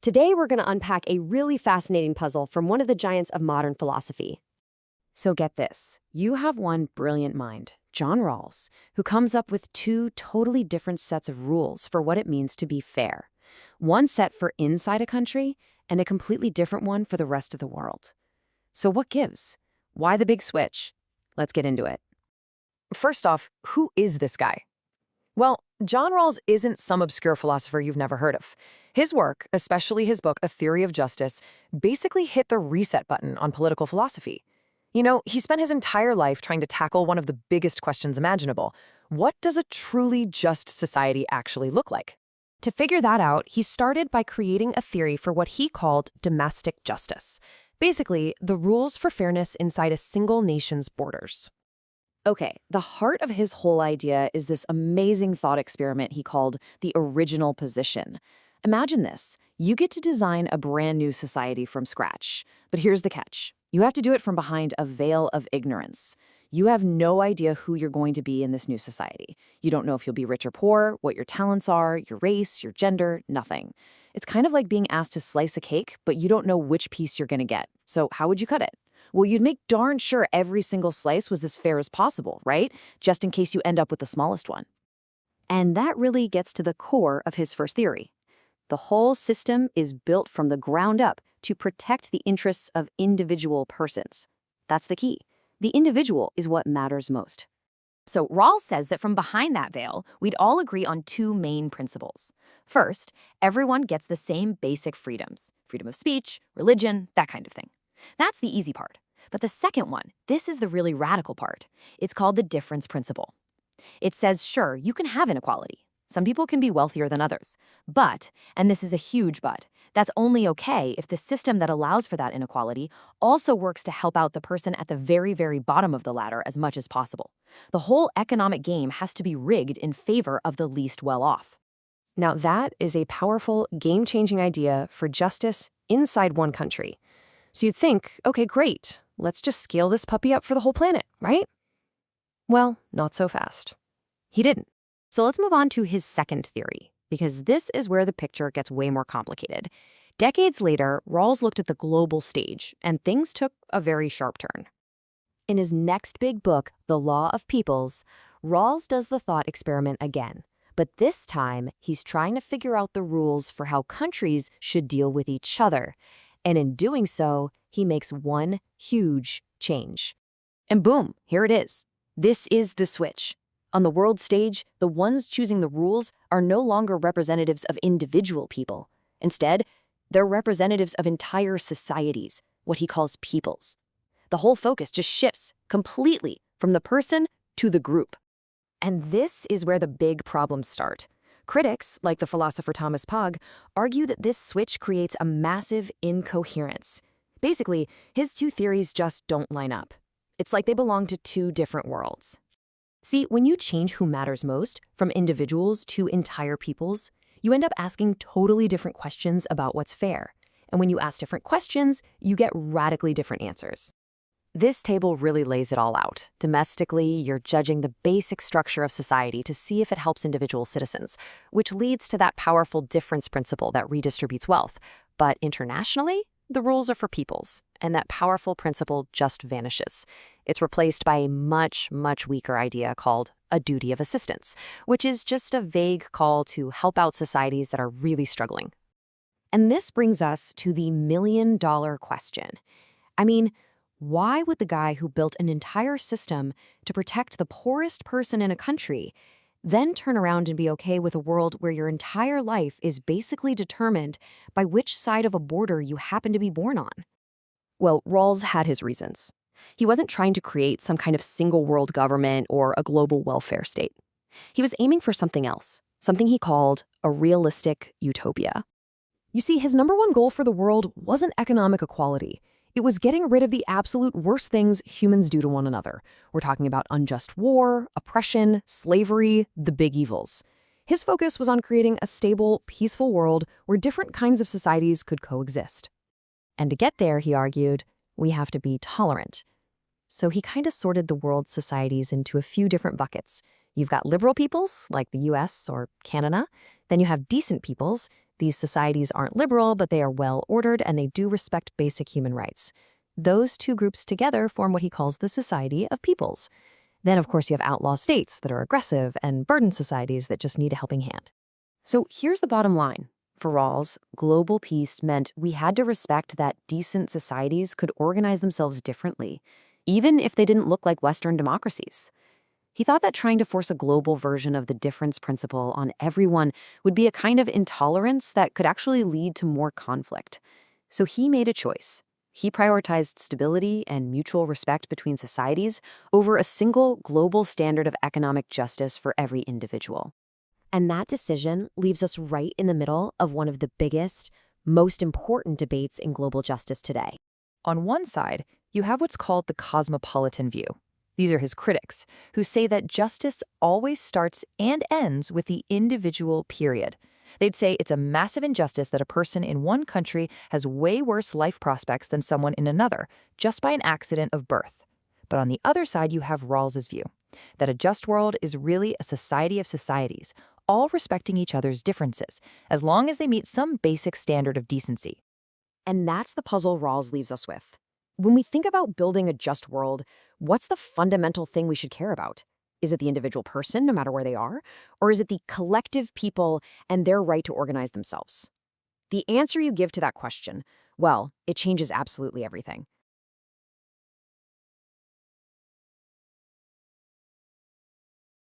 Today, we're going to unpack a really fascinating puzzle from one of the giants of modern philosophy. So get this. You have one brilliant mind, John Rawls, who comes up with two totally different sets of rules for what it means to be fair. One set for inside a country and a completely different one for the rest of the world. So what gives? Why the big switch? Let's get into it. First off, who is this guy? Well, John Rawls isn't some obscure philosopher you've never heard of. His work, especially his book, A Theory of Justice, basically hit the reset button on political philosophy. You know, he spent his entire life trying to tackle one of the biggest questions imaginable. What does a truly just society actually look like? To figure that out, he started by creating a theory for what he called domestic justice. Basically, the rules for fairness inside a single nation's borders. Okay, the heart of his whole idea is this amazing thought experiment he called the original position. Imagine this. You get to design a brand new society from scratch. But here's the catch. You have to do it from behind a veil of ignorance. You have no idea who you're going to be in this new society. You don't know if you'll be rich or poor, what your talents are, your race, your gender, nothing. It's kind of like being asked to slice a cake, but you don't know which piece you're going to get. So how would you cut it? Well, you'd make darn sure every single slice was as fair as possible, right? Just in case you end up with the smallest one. And that really gets to the core of his first theory. The whole system is built from the ground up to protect the interests of individual persons. That's the key. The individual is what matters most. So Rawls says that from behind that veil, we'd all agree on two main principles. First, everyone gets the same basic freedoms. Freedom of speech, religion, that kind of thing. That's the easy part. But the second one, this is the really radical part. It's called the difference principle. It says, sure, you can have inequality. Some people can be wealthier than others. But, and this is a huge but, that's only okay if the system that allows for that inequality also works to help out the person at the very, very bottom of the ladder as much as possible. The whole economic game has to be rigged in favor of the least well-off. Now that is a powerful, game-changing idea for justice inside one country. So you'd think, okay, great, let's just scale this puppy up for the whole planet, right? Well, not so fast. He didn't. So let's move on to his second theory, because this is where the picture gets way more complicated. Decades later, Rawls looked at the global stage, and things took a very sharp turn. In his next big book, The Law of Peoples, Rawls does the thought experiment again. But this time, he's trying to figure out the rules for how countries should deal with each other. And in doing so, he makes one huge change. And boom, here it is. This is the switch. On the world stage, the ones choosing the rules are no longer representatives of individual people. Instead, they're representatives of entire societies, what he calls peoples. The whole focus just shifts completely from the person to the group. And this is where the big problems start. Critics, like the philosopher Thomas Pogge, argue that this switch creates a massive incoherence. Basically, his two theories just don't line up. It's like they belong to two different worlds. See, when you change who matters most, from individuals to entire peoples, you end up asking totally different questions about what's fair. And when you ask different questions, you get radically different answers. This table really lays it all out. Domestically, you're judging the basic structure of society to see if it helps individual citizens, which leads to that powerful difference principle that redistributes wealth. But internationally, the rules are for peoples, and that powerful principle just vanishes. It's replaced by a much, much weaker idea called a duty of assistance, which is just a vague call to help out societies that are really struggling. And this brings us to the million-dollar question. I mean, why would the guy who built an entire system to protect the poorest person in a country then turn around and be okay with a world where your entire life is basically determined by which side of a border you happen to be born on? Well, Rawls had his reasons. He wasn't trying to create some kind of single world government or a global welfare state. He was aiming for something else, something he called a realistic utopia. You see, his number one goal for the world wasn't economic equality. It was getting rid of the absolute worst things humans do to one another. We're talking about unjust war, oppression, slavery, the big evils. His focus was on creating a stable, peaceful world where different kinds of societies could coexist. And to get there, he argued, we have to be tolerant. So he kind of sorted the world's societies into a few different buckets. You've got liberal peoples, like the US or Canada. Then you have decent peoples, These societies aren't liberal, but they are well-ordered and they do respect basic human rights. Those two groups together form what he calls the Society of Peoples. Then, of course, you have outlaw states that are aggressive and burdened societies that just need a helping hand. So here's the bottom line. For Rawls, global peace meant we had to respect that decent societies could organize themselves differently, even if they didn't look like Western democracies. He thought that trying to force a global version of the difference principle on everyone would be a kind of intolerance that could actually lead to more conflict. So he made a choice. He prioritized stability and mutual respect between societies over a single global standard of economic justice for every individual. And that decision leaves us right in the middle of one of the biggest, most important debates in global justice today. On one side, you have what's called the cosmopolitan view. These are his critics, who say that justice always starts and ends with the individual, period. They'd say it's a massive injustice that a person in one country has way worse life prospects than someone in another, just by an accident of birth. But on the other side, you have Rawls's view, that a just world is really a society of societies, all respecting each other's differences, as long as they meet some basic standard of decency. And that's the puzzle Rawls leaves us with. When we think about building a just world, what's the fundamental thing we should care about? Is it the individual person, no matter where they are? Or is it the collective people and their right to organize themselves? The answer you give to that question, well, it changes absolutely everything.